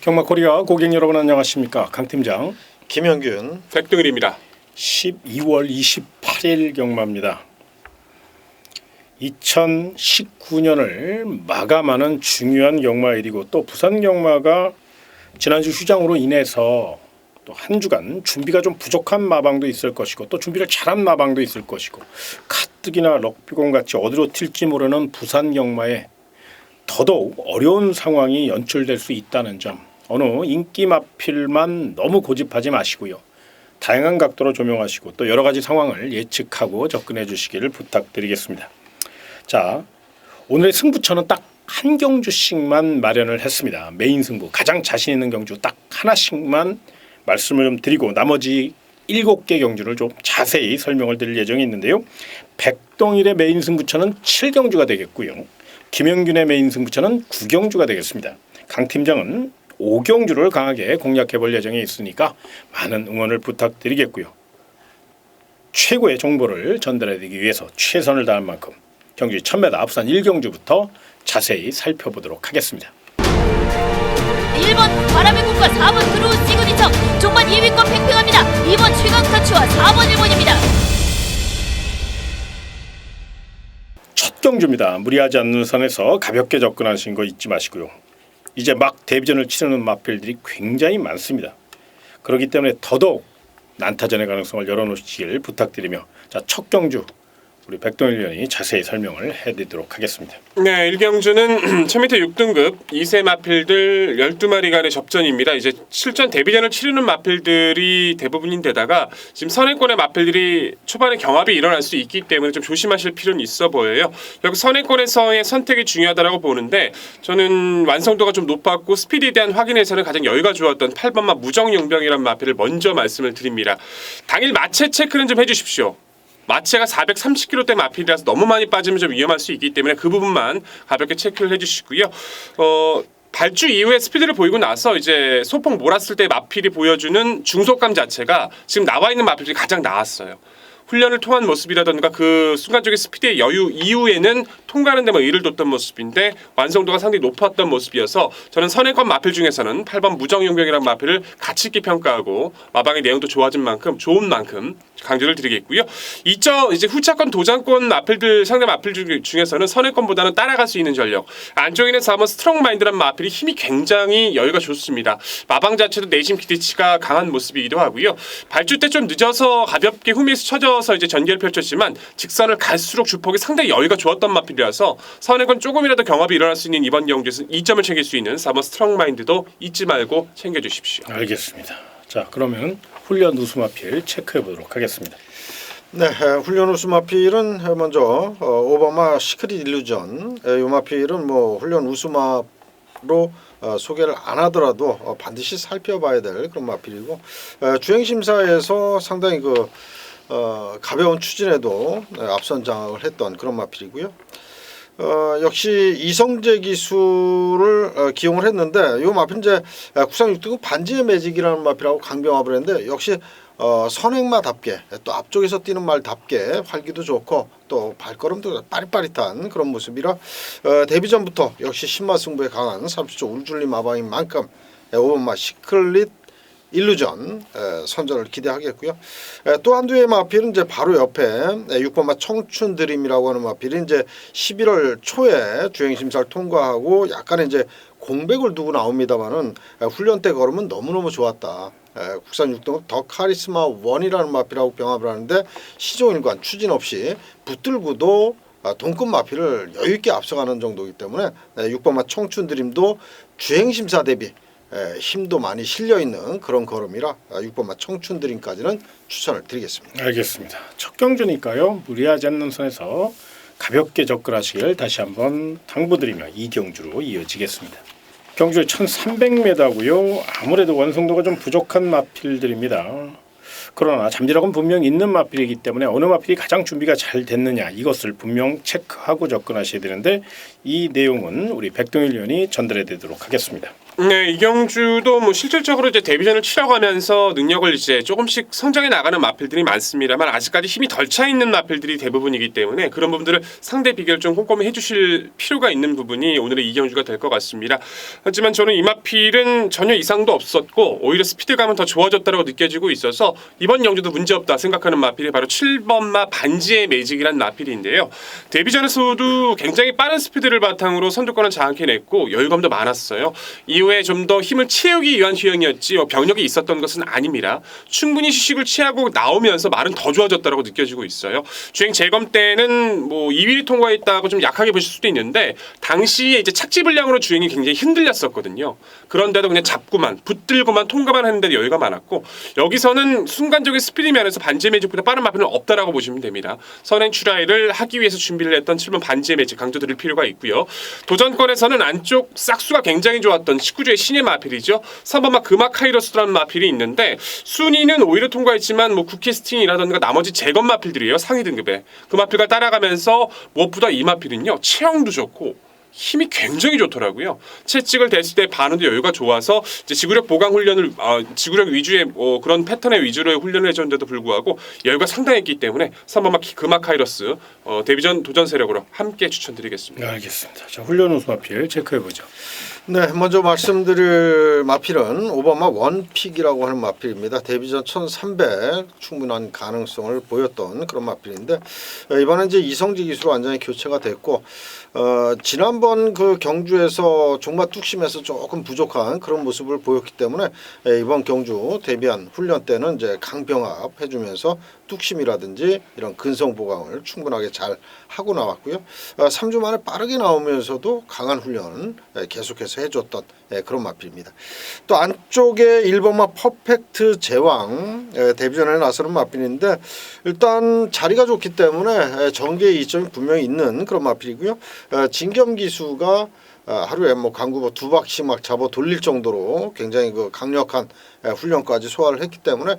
경마코리아 고객 여러분 안녕하십니까. 강 팀장 김영균 백동일입니다. 12월 28일 경마입니다. 2019년을 마감하는 중요한 경마일이고 또 부산 경마가 지난주 휴장으로 인해서 또 한 주간 준비가 좀 부족한 마방도 있을 것이고 또 준비를 잘한 마방도 있을 것이고 가뜩이나 럭비공 같이 어디로 튈지 모르는 부산 경마에 더더욱 어려운 상황이 연출될 수 있다는 점, 어느 인기 마필만 너무 고집하지 마시고요. 다양한 각도로 조명하시고 또 여러 가지 상황을 예측하고 접근해 주시기를 부탁드리겠습니다. 자, 오늘의 승부처는 딱 한 경주씩만 마련을 했습니다. 메인 승부, 가장 자신 있는 경주 딱 하나씩만 말씀을 좀 드리고 나머지 7개 경주를 좀 자세히 설명을 드릴 예정이 있는데요. 백동일의 메인 승부처는 7경주가 되겠고요. 김영균의 메인 승부처는 9경주가 되겠습니다. 강 팀장은 5경주를 강하게 공략해 볼 예정에 있으니까 많은 응원을 부탁드리겠고요. 최고의 정보를 전달해 드리기 위해서 최선을 다한 만큼 경주 1000m 앞선 1경주부터 자세히 살펴보도록 하겠습니다. 1번 바람의 국가 4번 드로우 시그니처 종반 2위권 팽팽합니다. 2번 최강타치와 4번 1번입니다. 첫 경주입니다. 무리하지 않는 선에서 가볍게 접근하신 거 잊지 마시고요. 이제 막 데뷔전을 치르는 마필들이 굉장히 많습니다. 그렇기 때문에 더더욱 난타전의 가능성을 열어놓으시길 부탁드리며 자, 첫 경주 우리 백동일 위원이 자세히 설명을 해드리도록 하겠습니다. 네, 1경주는 1000m 6등급 2세 마필들 12마리 간의 접전입니다. 이제 실전 데뷔전을 치르는 마필들이 대부분인데다가 지금 선행권의 마필들이 초반에 경합이 일어날 수 있기 때문에 좀 조심하실 필요는 있어 보여요. 여기 선행권에서의 선택이 중요하다고 보는데 저는 완성도가 좀 높았고 스피드에 대한 확인에서는 가장 여유가 좋았던 8번마 무정용병이라는 마필을 먼저 말씀을 드립니다. 당일 마체 체크는 좀 해주십시오. 마체가 430kg대 마필이라서 너무 많이 빠지면 좀 위험할 수 있기 때문에 그 부분만 가볍게 체크를 해주시고요. 발주 이후에 스피드를 보이고 나서 이제 소폭 몰았을 때 마필이 보여주는 중속감 자체가 지금 나와 있는 마필들이 가장 나았어요. 훈련을 통한 모습이라던가 그 순간적인 스피드의 여유 이후에는 통과하는 데 의의를 뒀던 모습인데 완성도가 상당히 높았던 모습이어서 저는 선행권 마필 중에서는 8번 무정용병이라는 마필을 가치 있게 평가하고 마방의 내용도 좋아진 만큼 좋은 만큼 강조를 드리겠고요. 이제 후차권 도장권 마필들 상대 마필 중에서는 선행권보다는 따라갈 수 있는 전력. 안쪽에 있는 4번 스트롱 마인드라는 마필이 힘이 굉장히 여유가 좋습니다. 마방 자체도 내심 기대치가 강한 모습이기도 하고요. 발주 때 좀 늦어서 가볍게 후미에서 쳐져서 이제 전개를 펼쳤지만 직선을 갈수록 주폭이 상당히 여유가 좋았던 마필이라서 선행권 조금이라도 경합이 일어날 수 있는 이번 경주에서 2점을 챙길 수 있는 4번 스트롱 마인드도 잊지 말고 챙겨주십시오. 알겠습니다. 자, 그러면 훈련 우수 마필 체크해 보도록 하겠습니다. 네, 훈련 우수 마필은 먼저 오바마 시크릿 일루전. 이 마필은 뭐 훈련 우수마로 소개를 안 하더라도 반드시 살펴봐야 될 그런 마필이고 주행 심사에서 상당히 가벼운 추진에도 앞선 장악을 했던 그런 마필이고요. 역시 이성재 기술을 기용을 했는데 이 마필 이제 국산 6등급 반지의 매직이라는 마필하고 강병합을 했는데 역시 선행마답게 또 앞쪽에서 뛰는 말답게 활기도 좋고 또 발걸음도 빠릿빠릿한 그런 모습이라 데뷔전부터 역시 신마 승부에 강한 30초 울줄리 마방인 만큼 오번마 시클릿 일루전 선전을 기대하겠고요. 또 한두의 마필은 이제 바로 옆에 6번마 청춘 드림이라고 하는 마필이 이제 11월 초에 주행 심사를 통과하고 약간의 이제 공백을 두고 나옵니다만은 훈련 때 걸으면 너무너무 좋았다. 국산 6등급 더 카리스마 1이라는 마필하고 병합을 하는데 시종일관 추진 없이 붙들고도 동급 마필을 여유있게 앞서가는 정도이기 때문에 6번마 청춘 드림도 주행 심사 대비 힘도 많이 실려있는 그런 걸음이라 6번마 청춘 드림까지는 추천을 드리겠습니다. 알겠습니다. 첫 경주니까요. 무리하지 않는 선에서 가볍게 접근하시길 다시 한번 당부드리며 2경주로 이어지겠습니다. 경주 1300m고요. 아무래도 완성도가 좀 부족한 마필들입니다. 그러나 잠재력은 분명 있는 마필이기 때문에 어느 마필이 가장 준비가 잘 됐느냐 이것을 분명 체크하고 접근하셔야 되는데 이 내용은 우리 백동일 위원이 전달해 드리도록 하겠습니다. 네, 이경주도 뭐 실질적으로 이제 데뷔전을 치러가면서 능력을 이제 조금씩 성장해 나가는 마필들이 많습니다만 아직까지 힘이 덜 차 있는 마필들이 대부분이기 때문에 그런 부분들을 상대 비교를 좀 꼼꼼히 해주실 필요가 있는 부분이 오늘의 이경주가 될 것 같습니다. 하지만 저는 이 마필은 전혀 이상도 없었고 오히려 스피드감은 더 좋아졌다고 느껴지고 있어서 이번 경주도 문제없다 생각하는 마필이 바로 7번마 반지의 매직이라는 마필인데요. 데뷔전에서도 굉장히 빠른 스피드를 바탕으로 선두권을 장악해냈고 여유감도 많았어요. 이후에 좀 더 힘을 채우기 위한 주행이었지 병력이 있었던 것은 아닙니다. 충분히 휴식을 취하고 나오면서 말은 더 좋아졌다고 느껴지고 있어요. 주행 재검 때는 뭐 2위를 통과했다고 좀 약하게 보실 수도 있는데 당시에 이제 착지 불량으로 주행이 굉장히 흔들렸었거든요. 그런데도 그냥 잡고만 붙들고만 통과만 했는데 여유가 많았고 여기서는 순간적인 스피드 면에서 반지의 매직보다 빠른 마필은 없다라고 보시면 됩니다. 선행 출하를 하기 위해서 준비를 했던 7번 반지의 매직 강조드릴 필요가 있고요. 도전권에서는 안쪽 싹수가 굉장히 좋았던 19조의 신의 마필이죠. 3번마 금화카이러스라는 마필이 있는데 순위는 오히려 통과했지만 뭐 쿠키스팅이라든가 나머지 재건 마필들이에요. 상위 등급에. 그 마필과 따라가면서 무엇보다 이 마필은요. 체형도 좋고 힘이 굉장히 좋더라고요. 채찍을 댔을 때 반응도 여유가 좋아서 이제 지구력 보강 훈련을 지구력 위주의 그런 패턴의 위주로 훈련을 해줬는데도 불구하고 여유가 상당했기 때문에 3번마 금화카이러스 데뷔전 도전 세력으로 함께 추천드리겠습니다. 네, 알겠습니다. 자, 훈련 우수 마필 체크해 보죠. 네, 먼저 말씀드릴 마필은 오바마 원픽이라고 하는 마필입니다. 데뷔전 1300 충분한 가능성을 보였던 그런 마필인데 이번엔 이제 이성지 기수로 완전히 교체가 됐고 지난번 그 경주에서 종마 뚝심에서 조금 부족한 그런 모습을 보였기 때문에 이번 경주 데뷔한 훈련 때는 이제 강병합 해주면서 뚝심이라든지 이런 근성 보강을 충분하게 잘 하고 나왔고요. 3주 만에 빠르게 나오면서도 강한 훈련 계속해서 해줬던 그런 마필입니다. 또 안쪽에 1번마 퍼펙트 제왕 데뷔전에 나서는 마필인데 일단 자리가 좋기 때문에 전개의 이점이 분명히 있는 그런 마필이고요. 진겸 기수가 하루에 뭐 강구보 2박씩 막 잡아 돌릴 정도로 굉장히 그 강력한 훈련까지 소화를 했기 때문에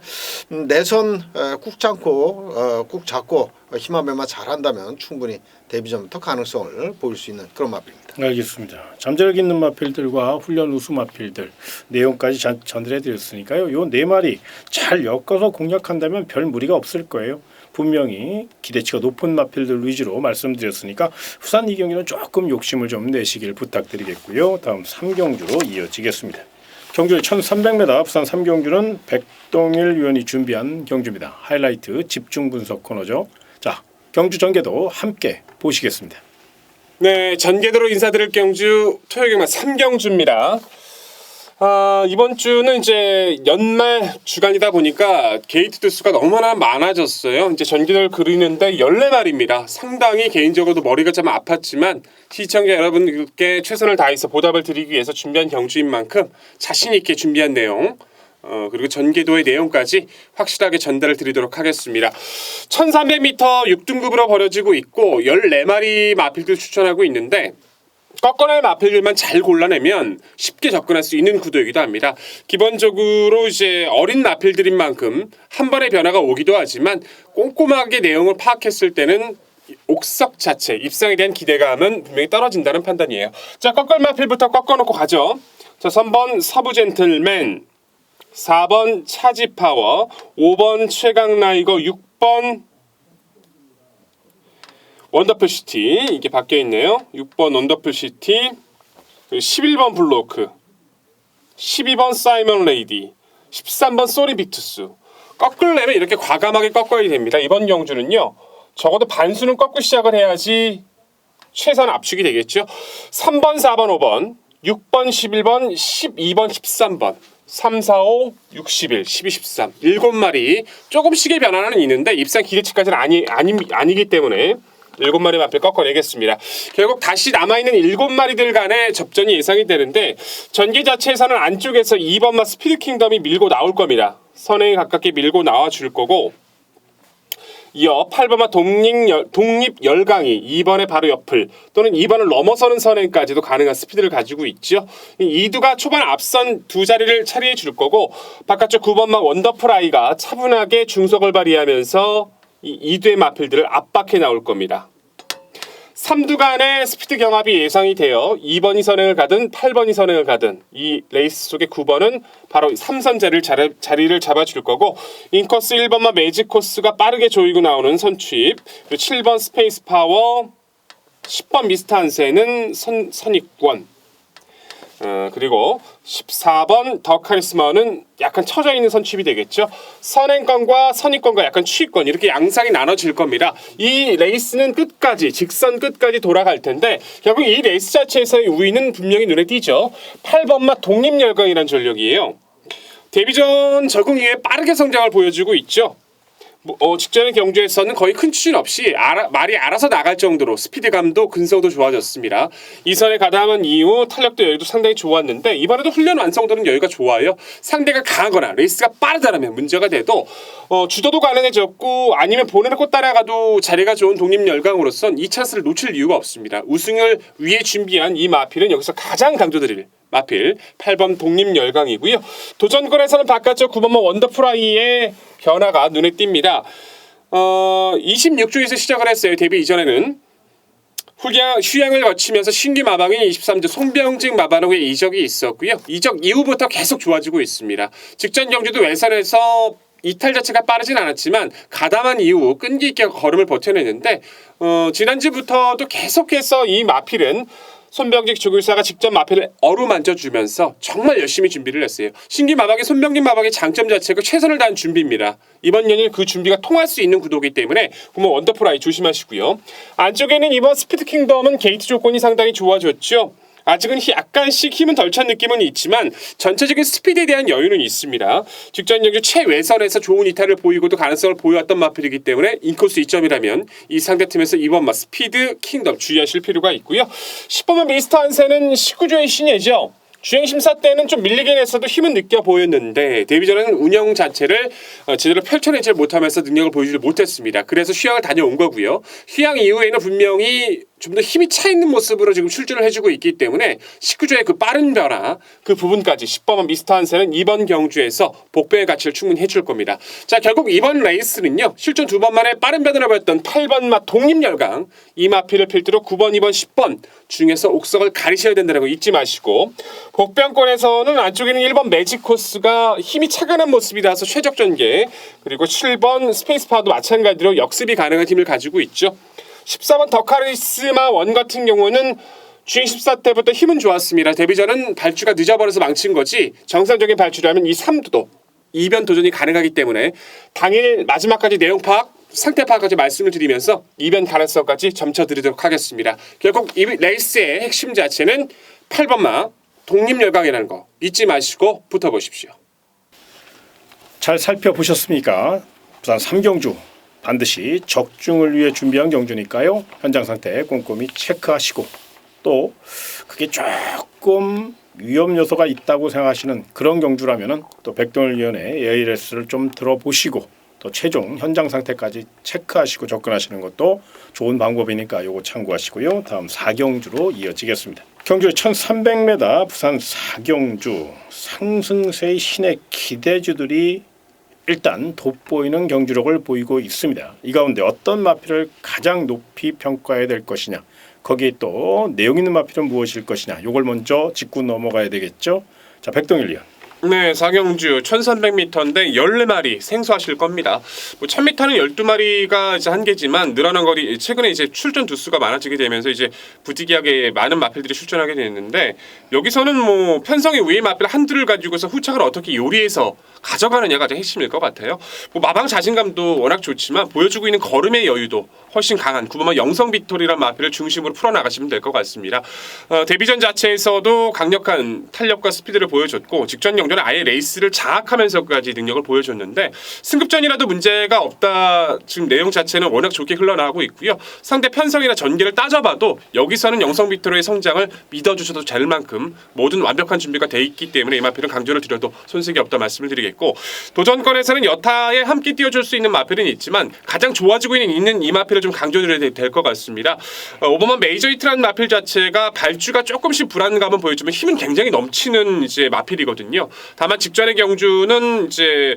내선 꾹 잡고 힘한배만 잘한다면 충분히 데뷔전부터 가능성을 보일 수 있는 그런 마필입니다. 알겠습니다. 잠재력 있는 마필들과 훈련 우수 마필들 내용까지 전달해드렸으니까요. 요 네 마리 잘 엮어서 공략한다면 별 무리가 없을 거예요. 분명히 기대치가 높은 마필들 위주로 말씀드렸으니까 부산 2경기는 조금 욕심을 좀 내시길 부탁드리겠고요. 다음 3경주로 이어지겠습니다. 경주의 1300m 부산 3경주는 백동일 위원이 준비한 경주입니다. 하이라이트 집중 분석 코너죠. 자, 경주 전개도 함께 보시겠습니다. 네, 전개도로 인사드릴 경주 토요일경마 3경주입니다. 이번 주는 이제 연말 주간이다 보니까 게이트 수가 너무나 많아졌어요. 이제 전기를 그리는데 14마리입니다. 상당히 개인적으로도 머리가 좀 아팠지만 시청자 여러분께 최선을 다해서 보답을 드리기 위해서 준비한 경주인 만큼 자신 있게 준비한 내용 그리고 전개도의 내용까지 확실하게 전달을 드리도록 하겠습니다. 1300m 6등급으로 벌어지고 있고 14마리 마필들 추천하고 있는데 꺾어낼 마필들만 잘 골라내면 쉽게 접근할 수 있는 구도이기도 합니다. 기본적으로 이제 어린 마필들인 만큼 한 번의 변화가 오기도 하지만 꼼꼼하게 내용을 파악했을 때는 옥석 자체, 입상에 대한 기대감은 분명히 떨어진다는 판단이에요. 자, 꺾을 마필부터 꺾어놓고 가죠. 자, 3번 서부 젠틀맨, 4번 차지파워, 5번 최강라이거, 6번 원더풀시티 이게 바뀌어있네요. 6번 원더풀시티, 11번 블로크, 12번 사이먼 레이디, 13번 소리빅투스. 꺾으려면 이렇게 과감하게 꺾어야 됩니다. 이번 경주는요. 적어도 반수는 꺾고 시작을 해야지 최선 압축이 되겠죠. 3번, 4번, 5번, 6번, 11번, 12번, 13번 3, 4, 5, 61, 12, 13 7마리 조금씩의 변화는 있는데 입상 기대치까지는 아니기 때문에 7마리 마필 꺾어내겠습니다. 결국 다시 남아있는 7마리들 간의 접전이 예상이 되는데 전개 자체에서는 안쪽에서 2번마 스피드 킹덤이 밀고 나올 겁니다. 선행에 가깝게 밀고 나와 줄 거고 이어 8번마 독립 열강이 2번의 바로 옆을 또는 2번을 넘어서는 선행까지도 가능한 스피드를 가지고 있죠. 이두가 초반 앞선 두 자리를 차지해 줄 거고 바깥쪽 9번마 원더풀 아이가 차분하게 중속을 발휘하면서 이 이두의 마필들을 압박해 나올 겁니다. 3두 간의 스피드 경합이 예상이 되어 2번이 선행을 가든 8번이 선행을 가든 이 레이스 속의 9번은 바로 3선 자리를 잡아줄 거고, 인코스 1번만 매직 코스가 빠르게 조이고 나오는 선취입, 그리고 7번 스페이스 파워, 10번 미스터 한세는 선입권, 그리고 14번 더 카리스마는 약간 처져 있는 선취입이 되겠죠. 선행권과 선입권과 약간 취입권, 이렇게 양상이 나눠질 겁니다. 이 레이스는 끝까지, 직선 끝까지 돌아갈 텐데 결국 이 레이스 자체에서의 우위는 분명히 눈에 띄죠. 8번마 독립열강이라는 전력이에요. 데뷔전 적응 이후에 빠르게 성장을 보여주고 있죠. 직전의 경주에서는 거의 큰 추진 없이 말이 알아서 나갈 정도로 스피드감도 근성도 좋아졌습니다. 이선에 가담한 이후 탄력도 여유도 상당히 좋았는데 이번에도 훈련 완성도는 여유가 좋아요. 상대가 강하거나 레이스가 빠르다면 문제가 돼도 주도도 가능해졌고, 아니면 본인을 따라가도 자리가 좋은 독립열강으로선 이 찬스를 놓칠 이유가 없습니다. 우승을 위해 준비한 이 마필은 여기서 가장 강조드릴 마필 8번 독립열강이고요. 도전권에서는 바깥쪽 9번만 원더프라이의 변화가 눈에 띕니다. 26주에서 시작을 했어요. 데뷔 이전에는 휴양을 거치면서 신규 마방인 23주 송병직 마방으로의 이적이 있었고요. 이적 이후부터 계속 좋아지고 있습니다. 직전 경주도 외선에서 이탈 자체가 빠르진 않았지만 가담한 이후 끈기 있게 걸음을 버텨내는데, 지난주부터도 계속해서 이 마필은 손병직 주술사가 직접 마필을 어루만져주면서 정말 열심히 준비를 했어요. 신규 마방의 손병직 마방의 장점 자체가 최선을 다한 준비입니다. 이번 연일 그 준비가 통할 수 있는 구도이기 때문에 그러면 원더풀아이 조심하시고요. 안쪽에는 이번 스피드 킹덤은 게이트 조건이 상당히 좋아졌죠. 아직은 약간씩 힘은 덜 찬 느낌은 있지만 전체적인 스피드에 대한 여유는 있습니다. 직전 경주 최외선에서 좋은 이탈을 보이고도 가능성을 보여왔던 마필이기 때문에 인코스 2점이라면 이 상대팀에서 이번 스피드 킹덤 주의하실 필요가 있고요. 10번만 미스터 한세는 19조의 신예죠. 주행심사 때는 좀 밀리긴 했어도 힘은 느껴 보였는데 데뷔전에는 운영 자체를 제대로 펼쳐내지 못하면서 능력을 보여주지 못했습니다. 그래서 휴양을 다녀온 거고요. 휴양 이후에는 분명히 좀 더 힘이 차 있는 모습으로 지금 출전을 해주고 있기 때문에 19조의 그 빠른 변화, 그 부분까지 10번만 미스터 한세는 이번 경주에서 복배의 가치를 충분히 해줄 겁니다. 자, 결국 이번 레이스는요, 실전 2번 만에 빠른 변화를 보였던 8번마 독립열강, 이 마필을 필두로 9번, 2번, 10번 중에서 옥석을 가리셔야 된다는 거 잊지 마시고, 복병권에서는 안쪽에는 1번 매직 코스가 힘이 차가는 모습이라서 최적 전개, 그리고 7번 스페이스파도 마찬가지로 역습이 가능한 힘을 가지고 있죠. 14번 더 카리스마 원 같은 경우는 주행 14 때부터 힘은 좋았습니다. 데뷔전은 발주가 늦어버려서 망친 거지, 정상적인 발주라면 이 3두도 이변 도전이 가능하기 때문에 당일 마지막까지 내용 파악, 상태 파악까지 말씀을 드리면서 이변 가능성까지 점쳐드리도록 하겠습니다. 결국 이 레이스의 핵심 자체는 8번마 독립열강이라는 거 잊지 마시고 붙어보십시오. 잘 살펴보셨습니까? 부산 3경주 반드시 적중을 위해 준비한 경주니까요. 현장 상태 꼼꼼히 체크하시고, 또 그게 조금 위험 요소가 있다고 생각하시는 그런 경주라면은 또 백동일위원회 ALS를 좀 들어보시고 또 최종 현장 상태까지 체크하시고 접근하시는 것도 좋은 방법이니까 요거 참고하시고요. 다음 4경주로 이어지겠습니다. 경주 1300m 부산 4경주 상승세의 신의 기대주들이 일단 돋보이는 경주력을 보이고 있습니다. 이 가운데 어떤 마필을 가장 높이 평가해야 될 것이냐, 거기에 또 내용 있는 마필은 무엇일 것이냐, 요걸 먼저 짚고 넘어가야 되겠죠. 자, 백동일 위원. 네, 4경주 1300m인데 14마리 생소하실 겁니다. 1000m는 12마리가 이제 한계지만 늘어난 거리, 최근에 이제 출전 두수가 많아지게 되면서 이제 부득이하게 많은 마필들이 출전하게 됐는데, 여기서는 편성의 우위 마필 한두를 가지고서 후착을 어떻게 요리해서 가져가느냐가 핵심일 것 같아요. 마방 자신감도 워낙 좋지만 보여주고 있는 걸음의 여유도 훨씬 강한 9번마 영성 빅토리란 마필을 중심으로 풀어나가시면 될 것 같습니다. 데뷔전 자체에서도 강력한 탄력과 스피드를 보여줬고, 직전 경주는 아예 레이스를 장악하면서까지 능력을 보여줬는데, 승급전이라도 문제가 없다. 지금 내용 자체는 워낙 좋게 흘러나가고 있고요. 상대 편성이나 전개를 따져봐도 여기서는 영성 빅토리의 성장을 믿어주셔도 될 만큼 모든 완벽한 준비가 돼 있기 때문에 이 마필은 강조를 드려도 손색이 없다 말씀을 드리겠고, 도전권에서는 여타에 함께 띄워줄 수 있는 마필은 있지만 가장 좋아지고 있는 이 마필을 좀 강조드려야 될 것 같습니다. 오버만 메이저 히트라는 마필 자체가 발주가 조금씩 불안감은 보여주면 힘은 굉장히 넘치는 이제 마필이거든요. 다만 직전의 경주는 이제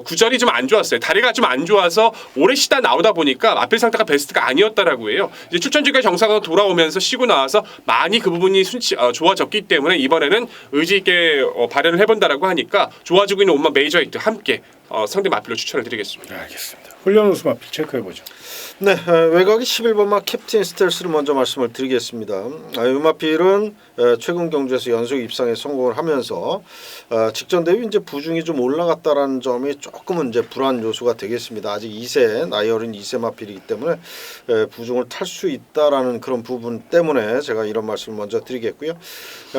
구절이 좀 안 좋았어요. 다리가 좀 안 좋아서 오래 쉬다 나오다 보니까 마필 상태가 베스트가 아니었다라고 해요. 이제 출전주가 정상으로 돌아오면서 쉬고 나와서 많이 그 부분이 좋아졌기 때문에 이번에는 의지 있게 발현을 해본다라고 하니까 좋아지고 있는 온마 메이저 히트 함께 상대 마필로 추천을 드리겠습니다. 알겠습니다. 훈련 우수 마필 체크해 보죠. 네, 외곽이 11번마 캡틴 스텔스를 먼저 말씀을 드리겠습니다. 이 마필은 최근 경주에서 연속 입상에 성공을 하면서 직전 대비 이제 부중이 좀 올라갔다라는 점이 조금은 이제 불안 요소가 되겠습니다. 아직 2세 나이 어린 2세 마필이기 때문에 부중을 탈 수 있다라는 그런 부분 때문에 제가 이런 말씀을 먼저 드리겠고요.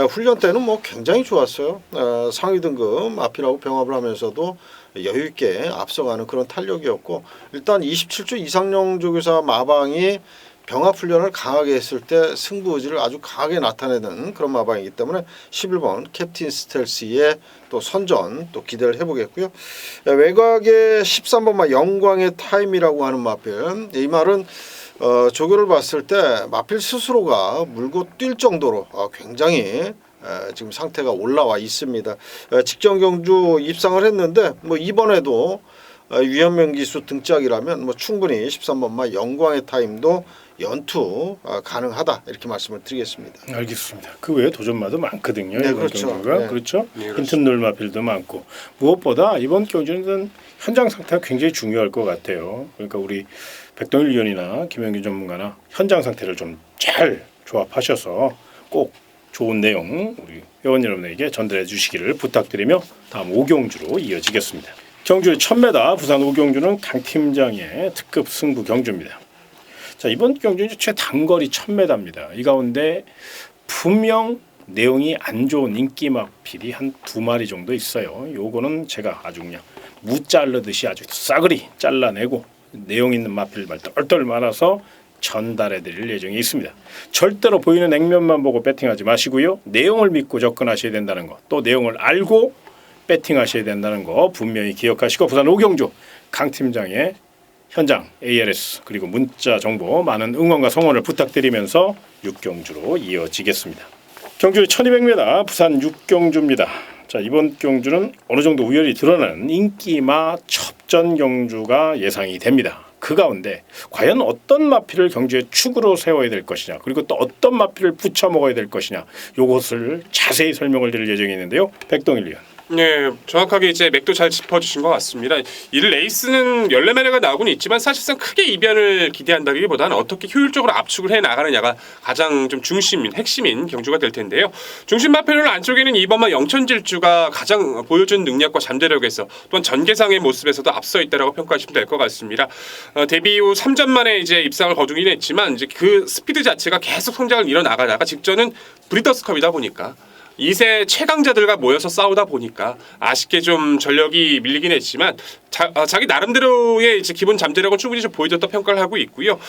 훈련 때는 뭐 굉장히 좋았어요. 상위 등급 마필하고 병합을 하면서도 여유 있게 앞서가는 그런 탄력이었고 일단 27주 이상용 조교사 마방이 병합 훈련을 강하게 했을 때 승부 의지를 아주 강하게 나타내는 그런 마방이기 때문에 11번 캡틴 스텔스의 또 선전 또 기대를 해보겠고요. 외곽의 13번마 영광의 타임이라고 하는 마필, 이 말은 조교를 봤을 때 마필 스스로가 물고 뛸 정도로 굉장히 지금 상태가 올라와 있습니다. 직전 경주 입상을 했는데 뭐 이번에도 유현명 기수 등짝이라면 뭐 충분히 13번마 영광의 타임도 연투 가능하다 이렇게 말씀을 드리겠습니다. 알겠습니다. 그 외에 도전마도 많거든요. 네, 이번 그렇죠. 경주가 네. 그렇죠. 네, 힌트놀 마필도 많고 무엇보다 이번 경주는 현장 상태가 굉장히 중요할 것 같아요. 그러니까 우리 백동일 위원이나 김영균 전문가나 현장 상태를 좀 잘 조합하셔서 꼭 좋은 내용 우리 회원 여러분에게 전달해 주시기를 부탁드리며 다음 오경주로 이어지겠습니다. 경주의 1000m 부산 오경주는 강 팀장의 특급 승부 경주입니다. 자, 이번 경주는 최단거리 1000m입니다. 이 가운데 분명 내용이 안 좋은 인기 마필이 한 2마리 정도 있어요. 요거는 제가 아주 그냥 무 자르듯이 아주 싸그리 잘라내고 내용 있는 마필만 똘똘 말아서 전달해 드릴 예정이 있습니다. 절대로 보이는 액면만 보고 배팅하지 마시고요. 내용을 믿고 접근하셔야 된다는 거, 또 내용을 알고 배팅하셔야 된다는 거 분명히 기억하시고 부산 오경주 강 팀장의 현장 ALS 그리고 문자 정보 많은 응원과 성원을 부탁드리면서 6경주로 이어지겠습니다. 경주 1200m 부산 6경주입니다. 자, 이번 경주는 어느 정도 우열이 드러나는 인기마 첩전 경주가 예상이 됩니다. 그 가운데 과연 어떤 마필을 경주의 축으로 세워야 될 것이냐, 그리고 또 어떤 마필을 붙여 먹어야 될 것이냐, 요것을 자세히 설명을 드릴 예정이 있는데요. 백동일 위원. 네, 정확하게 이제 맥도 잘 짚어주신 것 같습니다. 이 레이스는 14마리가 나오고는 있지만 사실상 크게 이변을 기대한다기보다는 어떻게 효율적으로 압축을 해 나가느냐가 가장 좀 중심인 핵심인 경주가 될 텐데요. 중심 마필 안쪽에는 이번만 영천질주가 가장 보여준 능력과 잠재력에서 또한 전개상의 모습에서도 앞서 있다라고 평가하시면 될 것 같습니다. 데뷔 후 3전 만에 이제 입상을 거두긴 했지만 이제 그 스피드 자체가 계속 성장을 이뤄나가다가 직전은 브리더스컵이다 보니까 2세 최강자들과 모여서 싸우다 보니까 아쉽게 좀 전력이 밀리긴 했지만 자기 나름대로의 이제 기본 잠재력은 충분히 좀 보여줬다 평가를 하고 있고요.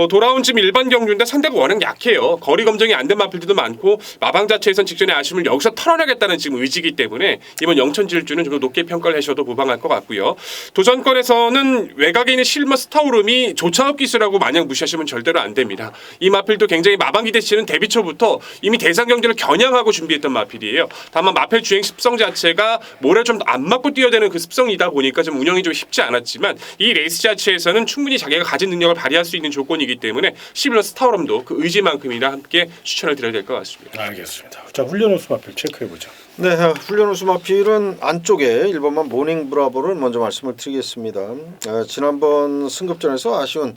돌아온 지금 일반 경주인데 상대가 워낙 약해요. 거리 검증이 안 된 마필들도 많고 마방 자체에선 직전의 아쉬움을 여기서 털어내겠다는 지금 의지이기 때문에 이번 영천질주는 좀 더 높게 평가를 하셔도 무방할 것 같고요. 도전권에서는 외곽에 있는 실머 스타우름이 조차업 기수라고 마냥 무시하시면 절대로 안 됩니다. 이 마필도 굉장히 마방 기대치는 데뷔 초부터 이미 대상 경기를 겨냥하고 준비했던 마필이에요. 다만 마필 주행 습성 자체가 모래 좀 안 맞고 뛰어대는 그 습성이다 보니까 좀 운영이 좀 쉽지 않았지만 이 레이스 자체에서는 충분히 자기가 가진 능력을 발휘할 수 있는 조건이기 때문에 시블러 스타우럼도 그 의지만큼이나 함께 추천을 드려야 될 것 같습니다. 알겠습니다. 자, 훈련 우수 마필 체크해 보죠. 네, 훈련 우수 마필은 안쪽에 1번만 모닝 브라보를 먼저 말씀을 드리겠습니다. 지난번 승급전에서 아쉬운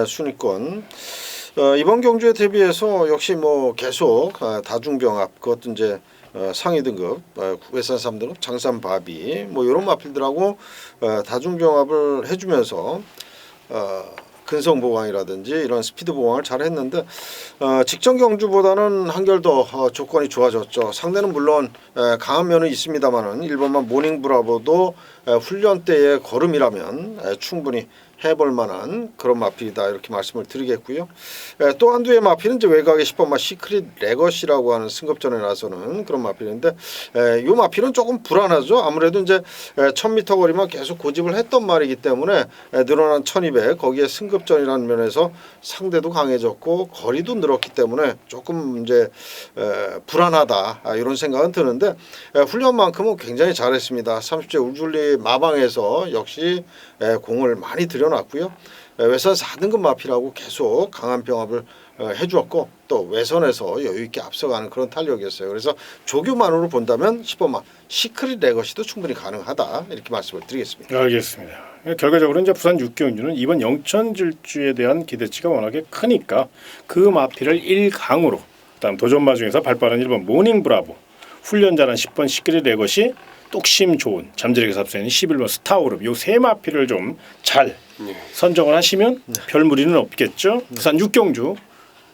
순위권. 이번 경주에 대비해서 역시 뭐 계속 다중병합 그것도 이제 상위 등급, 외산 3등급, 장산 바비 뭐 이런 마필들하고 다중병합을 해주면서 근성 보강이라든지 이런 스피드 보강을 잘 했는데 직전 경주보다는 한결 더 조건이 좋아졌죠. 상대는 물론 강한 면은 있습니다만은 1번만 모닝 브라보도 훈련 때의 걸음이라면 충분히 해볼 만한 그런 마필이다 이렇게 말씀을 드리겠고요. 또 한두의 마필은 이제 외곽의 10번마 시크릿 레거시라고 하는 승급전에 나서는 그런 마필인데 이 마필은 조금 불안하죠. 아무래도 이제 1000m 거리만 계속 고집을 했던 말이기 때문에 늘어난 1200 거기에 승급전이라는 면에서 상대도 강해졌고 거리도 늘었기 때문에 조금 이제 불안하다 이런 생각은 드는데 훈련만큼은 굉장히 잘했습니다. 30제 울줄리 마방에서 역시 공을 많이 들여놨고요. 외선 4등급 마필하고 계속 강한 병합을 해주었고 또 외선에서 여유 있게 앞서가는 그런 탄력이었어요. 그래서 조교만으로 본다면 10번마 시크릿 레거시도 충분히 가능하다 이렇게 말씀을 드리겠습니다. 알겠습니다. 결과적으로 이제 부산 6경주는 이번 영천 질주에 대한 기대치가 워낙에 크니까 그 마필을 1강으로 그다음 도전마 중에서 발빠른 1번 모닝 브라보 훈련 잘한 10번 시크릿 레거시 뚝심 좋은 잠재력에 삽세는 11번 스타오르 요 세 마필을 좀 잘 선정을 하시면 별 무리는 없겠죠. 부산 6경주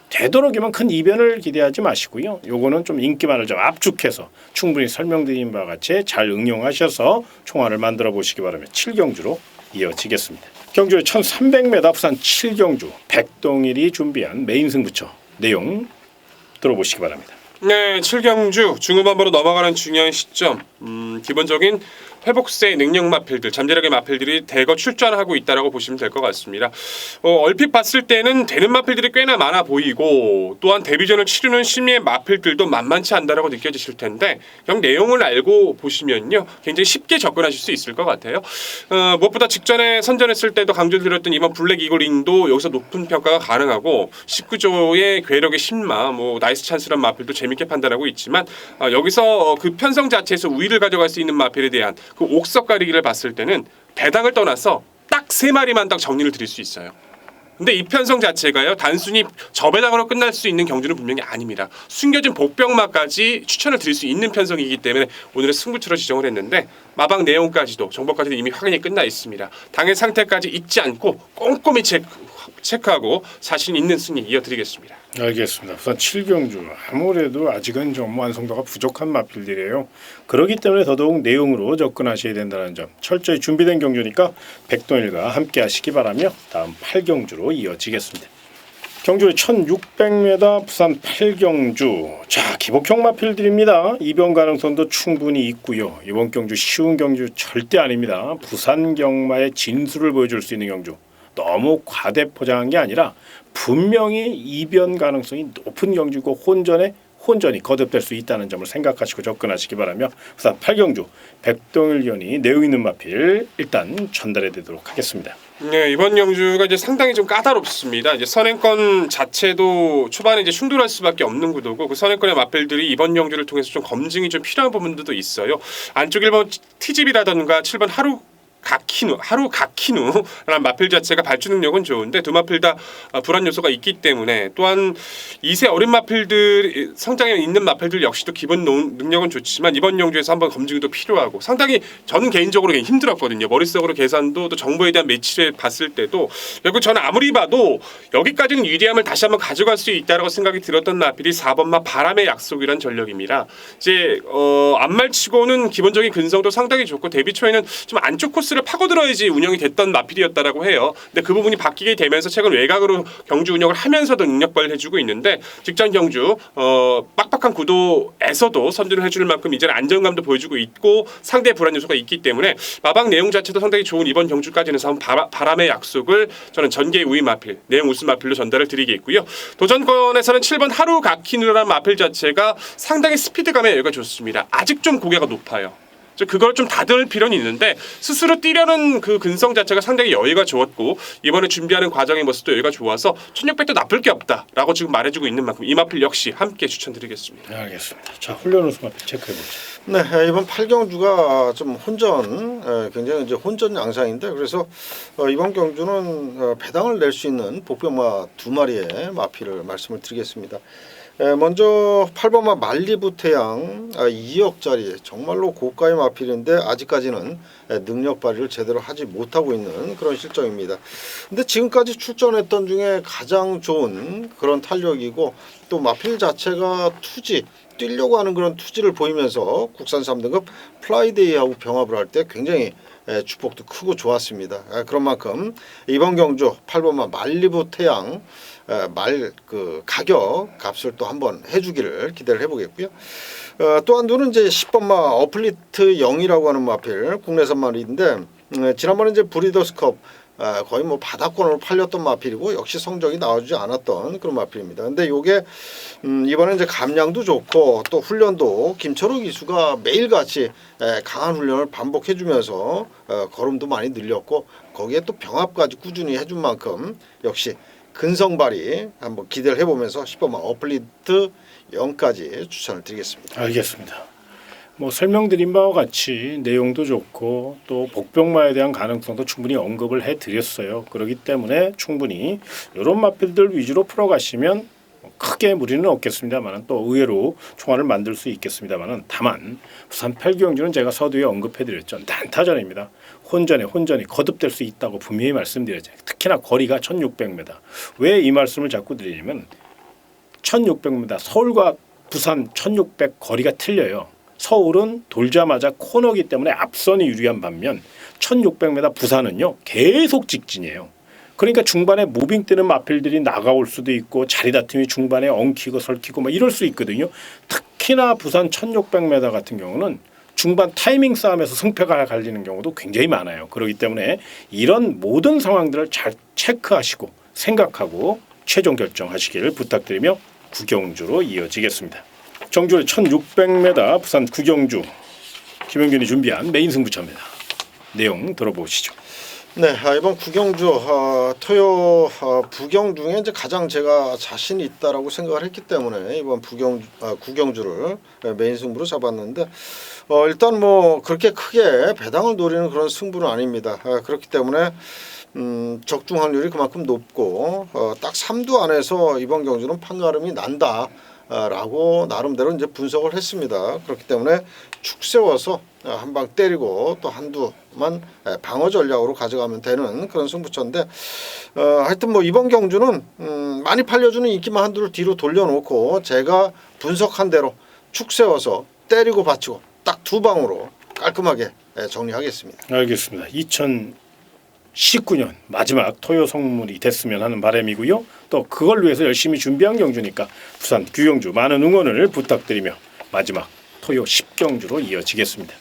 되도록이면 큰 이변을 기대하지 마시고요. 요거는 좀 인기만을 좀 압축해서 충분히 설명드린 바와 같이 잘 응용하셔서 총알을 만들어 보시기 바라며 7경주로 이어지겠습니다. 경주의 1300m 부산 7경주 백동일이 준비한 메인 승부처 내용 들어보시기 바랍니다. 네, 7경주 중후반부로 넘어가는 중요한 시점. 기본적인 회복세 능력 마필들, 잠재력의 마필들이 대거 출전하고 있다라고 보시면 될 것 같습니다. 얼핏 봤을 때는 되는 마필들이 꽤나 많아 보이고 또한 데뷔전을 치르는 심리의 마필들도 만만치 않다라고 느껴지실 텐데 그냥 내용을 알고 보시면요 굉장히 쉽게 접근하실 수 있을 것 같아요. 무엇보다 직전에 선전했을 때도 강조드렸던 이번 블랙 이글링도 여기서 높은 평가가 가능하고 19조의 괴력의 신마, 나이스 찬스란 마필도 재밌게 판단하고 있지만 여기서 그 편성 자체에서 우위를 가져갈 수 있는 마필에 대한 그 옥석 가리기를 봤을 때는 배당을 떠나서 딱 3마리만 딱 정리를 드릴 수 있어요. 근데 이 편성 자체가요 단순히 저배당으로 끝날 수 있는 경주는 분명히 아닙니다. 숨겨진 복병마까지 추천을 드릴 수 있는 편성이기 때문에 오늘의 승부처로 지정을 했는데 마방 내용까지도 정보까지도 이미 확인이 끝나 있습니다. 당일 상태까지 잊지 않고 꼼꼼히 체크하고 자신 있는 승리 이어드리겠습니다. 알겠습니다. 부산 7경주 아무래도 아직은 좀 완성도가 부족한 마필들이에요. 그렇기 때문에 더더욱 내용으로 접근하셔야 된다는 점 철저히 준비된 경주니까 백동일과 함께 하시기 바라며 다음 8경주로 이어지겠습니다. 경주의 1600m 부산 8경주 자 기복형 마필들입니다. 이변 가능성도 충분히 있고요. 이번 경주 쉬운 경주 절대 아닙니다. 부산 경마의 진수를 보여줄 수 있는 경주 너무 과대 포장한 게 아니라 분명히 이변 가능성이 높은 경주고 혼전이 거듭될 수 있다는 점을 생각하시고 접근하시기 바라며 부산 8경주 백동일 위원이 내용 있는 마필 일단 전달해 드리도록 하겠습니다. 네, 이번 경주가 이제 상당히 좀 까다롭습니다. 이제 선행권 자체도 초반에 이제 충돌할 수밖에 없는 구도고 그 선행권의 마필들이 이번 경주를 통해서 좀 검증이 좀 필요한 부분들도 있어요. 안쪽 1번 티집이라던가 7번 하루 가키누라는 마필 자체가 발주 능력은 좋은데 두 마필 다 불안 요소가 있기 때문에 또한 2세 어린 마필들 성장에 있는 마필들 역시도 기본 능력은 좋지만 이번 경주에서 한번 검증도 필요하고 상당히 저는 개인적으로 힘들었거든요. 머릿속으로 계산도 또 정보에 대한 매치를 봤을 때도 결국 저는 아무리 봐도 여기까지는 유리함을 다시 한번 가져갈 수 있다라고 생각이 들었던 마필이 4번마 바람의 약속이란 전력입니다. 이제 안말치고는 기본적인 근성도 상당히 좋고 데뷔 초에는 좀 안쪽 코스를 파고들어야지 운영이 됐던 마필이었다라고 해요. 근데 그 부분이 바뀌게 되면서 최근 외곽으로 경주 운영을 하면서도 능력 발휘를 해주고 있는데 직전 경주 빡빡한 구도에서도 선전을 해줄 만큼 이제는 안정감도 보여주고 있고 상대의 불안 요소가 있기 때문에 마방 내용 자체도 상당히 좋은 이번 경주까지는 바람의 약속을 저는 전개 우위 마필 내용 우승 마필로 전달을 드리겠고요. 도전권에서는 7번 하루 가키누라는 마필 자체가 상당히 스피드감의 여유가 좋습니다. 아직 좀 고개가 높아요. 그걸 좀 다듬을 필요는 있는데 스스로 뛰려는 그 근성 자체가 상당히 여유가 좋았고 이번에 준비하는 과정의 모습도 여유가 좋아서 1600도 나쁠 게 없다라고 지금 말해주고 있는 만큼 이 마필 역시 함께 추천드리겠습니다. 네, 알겠습니다. 자 훈련 우승 마필 체크해보죠. 네, 이번 8경주가 좀 굉장히 이제 혼전 양상인데 그래서 이번 경주는 배당을 낼 수 있는 복병마 2마리의 마필을 말씀을 드리겠습니다. 먼저 8번마 말리부태양 2억짜리 정말로 고가의 마필인데 아직까지는 능력 발휘를 제대로 하지 못하고 있는 그런 실정입니다. 근데 지금까지 출전했던 중에 가장 좋은 그런 탄력이고 또 마필 자체가 뛰려고 하는 그런 투지를 보이면서 국산 3등급 플라이데이하고 병합을 할 때 굉장히 주폭도 크고 좋았습니다. 그런 만큼 이번 경주 8번마 말리부 태양 가격 값을 또 한번 해주기를 기대를 해보겠고요. 또 한두는 이제 10번마 어플리트 0이라고 하는 마필 국내산 말인데 지난번에 이제 브리더스컵 거의 뭐 바닥권으로 팔렸던 마필이고 역시 성적이 나오지 않았던 그런 마필입니다. 근데 요게 이번에 이제 감량도 좋고 또 훈련도 김철우 기수가 매일같이 강한 훈련을 반복해주면서 걸음도 많이 늘렸고 거기에 또 병합까지 꾸준히 해준 만큼 역시 근성발이 한번 기대를 해보면서 10번만 어플리트 0까지 추천을 드리겠습니다. 알겠습니다. 뭐 설명드린 바와 같이 내용도 좋고 또 복병마에 대한 가능성도 충분히 언급을 해드렸어요. 그렇기 때문에 충분히 이런 마필들 위주로 풀어가시면 크게 무리는 없겠습니다만 또 의외로 총알을 만들 수 있겠습니다만 다만 부산 8경주는 제가 서두에 언급해드렸죠. 난타전입니다. 혼전이 거듭될 수 있다고 분명히 말씀드렸죠. 특히나 거리가 1600m. 왜 이 말씀을 자꾸 드리냐면 1600m 서울과 부산 1600 거리가 틀려요. 서울은 돌자마자 코너기 때문에 앞선이 유리한 반면 1600m 부산은요 계속 직진이에요. 그러니까 중반에 무빙 뜨는 마필들이 나가올 수도 있고 자리 다툼이 중반에 엉키고 설키고 뭐 이럴 수 있거든요. 특히나 부산 1600m 같은 경우는 중반 타이밍 싸움에서 승패가 갈리는 경우도 굉장히 많아요. 그렇기 때문에 이런 모든 상황들을 잘 체크하시고 생각하고 최종 결정하시기를 부탁드리며 구경주로 이어지겠습니다. 정주의 1600m 부산 구경주 김영균이 준비한 메인 승부처입니다. 내용 들어보시죠. 네, 이번 구경주 토요 부경 중에 이제 가장 제가 자신 있다라고 생각을 했기 때문에 이번 구경주를 메인 승부로 잡았는데 일단 뭐 그렇게 크게 배당을 노리는 그런 승부는 아닙니다. 그렇기 때문에 적중 확률이 그만큼 높고 딱 3두 안에서 이번 경주는 판가름이 난다. 라고 나름대로 이제 분석을 했습니다. 그렇기 때문에 축 세워서 한 방 때리고 또 한두만 방어 전략으로 가져가면 되는 그런 승부처인데 하여튼 뭐 이번 경주는 많이 팔려주는 인기만 한두를 뒤로 돌려놓고 제가 분석한 대로 축 세워서 때리고 받치고 딱 두 방으로 깔끔하게 정리하겠습니다. 알겠습니다. 2019년 마지막 토요 성물이 됐으면 하는 바람이고요. 또 그걸 위해서 열심히 준비한 경주니까 부산 규경주 많은 응원을 부탁드리며 마지막 토요 10경주로 이어지겠습니다.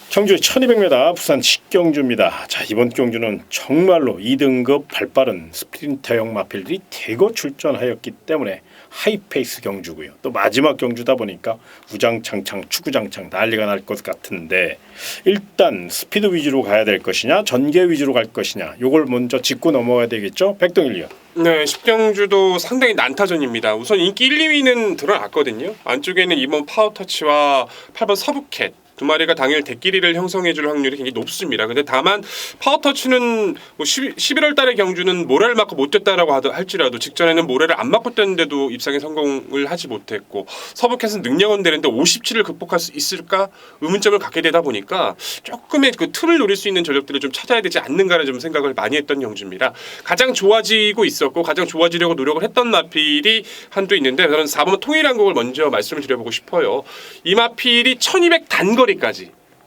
경주 1200m 부산 10경주입니다. 자, 이번 경주는 정말로 2등급 발빠른 스프린터형 마필들이 대거 출전하였기 때문에 하이페이스 경주고요. 또 마지막 경주다 보니까 우장창창 추구장창 난리가 날 것 같은데 일단 스피드 위주로 가야 될 것이냐 전개 위주로 갈 것이냐 요걸 먼저 짚고 넘어가야 되겠죠. 백동일리요. 네, 10경주도 상당히 난타전입니다. 우선 인기 1, 2위는 드러났거든요. 안쪽에는 2번 파워터치와 8번 서브캣 두 마리가 당일 대끼리를 형성해줄 확률이 굉장히 높습니다. 근데 다만 파워터치는 뭐 11월 달에 경주는 모래를 맞고 못 뛰었다라고 할지라도 직전에는 모래를 안 맞고 뛰었는데도 입상에 성공을 하지 못했고 서브캣은 능력은 되는데 57을 극복할 수 있을까 의문점을 갖게 되다 보니까 조금의 그 틈을 노릴 수 있는 전력들을 좀 찾아야 되지 않는가라는 좀 생각을 많이 했던 경주입니다. 가장 좋아지고 있었고 가장 좋아지려고 노력을 했던 마필이 한두 있는데 저는 4번 통일한국을 먼저 말씀을 드려보고 싶어요. 이 마필이 1200 단거리까지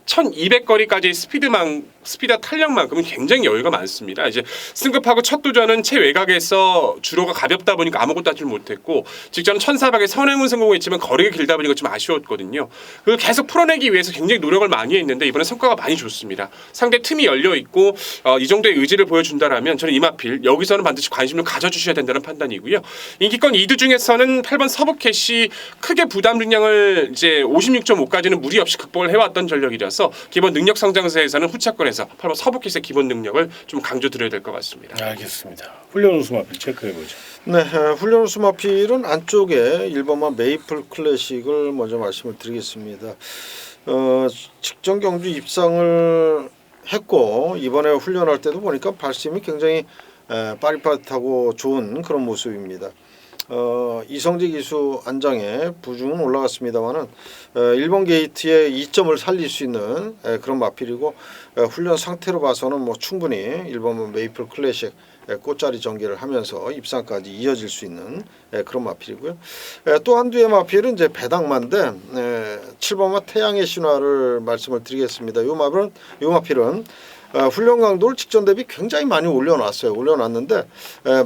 1200거리까지 스피드 탄력만큼은 굉장히 여유가 많습니다. 이제 승급하고 첫 도전은 최외곽에서 주로가 가볍다 보니까 아무것도 하지 못했고 직전 1400에 선행은 성공했지만 거리가 길다 보니까 좀 아쉬웠거든요. 그걸 계속 풀어내기 위해서 굉장히 노력을 많이 했는데 이번에 성과가 많이 좋습니다. 상대 틈이 열려 있고 이 정도의 의지를 보여준다라면 저는 이마필 여기서는 반드시 관심을 가져주셔야 된다는 판단이고요. 인기권 2두 중에서는 8번 서브캣이 크게 부담 능량을 이제 56.5까지는 무리 없이 극복을 해왔던 전력이라서 기본 능력 성장세에서는 후차권에서 8번 서브킷의 기본 능력을 좀 강조드려야 될 것 같습니다. 알겠습니다. 훈련 우수 마필 체크해보죠. 네, 훈련 우수 마필은 안쪽에 1번만 메이플 클래식을 먼저 말씀을 드리겠습니다. 직전 경주 입상을 했고 이번에 훈련할 때도 보니까 발심이 굉장히 빠릿빠릿하고 좋은 그런 모습입니다. 이성재 기수 안장에 부중은 올라갔습니다만은 1번 게이트에 2점을 살릴 수 있는 그런 마필이고 훈련 상태로 봐서는 뭐 충분히 1번 메이플 클래식 꽃자리 전개를 하면서 입상까지 이어질 수 있는 그런 마필이고요. 또 한두의 마필은 이제 배당만데 7번마 태양의 신화를 말씀을 드리겠습니다. 요 마필은 훈련 강도를 직전 대비 굉장히 많이 올려놨어요. 올려놨는데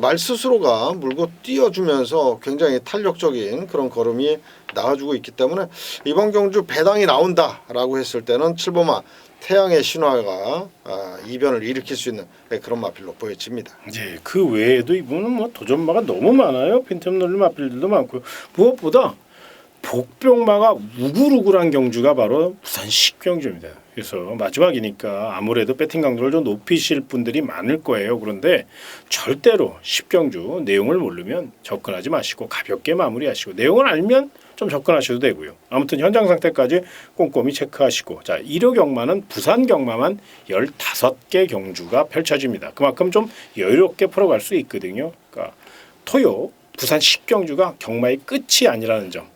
말 스스로가 물고 뛰어주면서 굉장히 탄력적인 그런 걸음이 나와주고 있기 때문에 이번 경주 배당이 나온다라고 했을 때는 7번마 태양의 신화가 이변을 일으킬 수 있는 그런 마필로 보여집니다. 예, 그 외에도 이분은 뭐 도전마가 너무 많아요. 빈틈 놀릴 마필들도 많고요. 무엇보다 복병마가 우글우글한 경주가 바로 부산 10경주입니다. 그래서 마지막이니까 아무래도 배팅 강도를 좀 높이실 분들이 많을 거예요. 그런데 절대로 10경주 내용을 모르면 접근하지 마시고 가볍게 마무리하시고 내용을 알면 좀 접근하셔도 되고요. 아무튼 현장 상태까지 꼼꼼히 체크하시고 자 1호 경마는 부산 경마만 15개 경주가 펼쳐집니다. 그만큼 좀 여유롭게 풀어갈 수 있거든요. 그러니까 토요 부산 10경주가 경마의 끝이 아니라는 점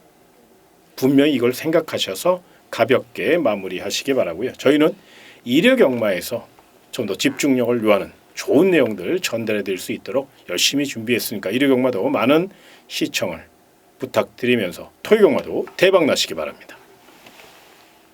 분명히 이걸 생각하셔서 가볍게 마무리하시기 바라고요. 저희는 1호 경마에서 좀 더 집중력을 요하는 좋은 내용들 전달해 드릴 수 있도록 열심히 준비했으니까 1호 경마도 많은 시청을 부탁드리면서 토요 경마도 대박 나시기 바랍니다.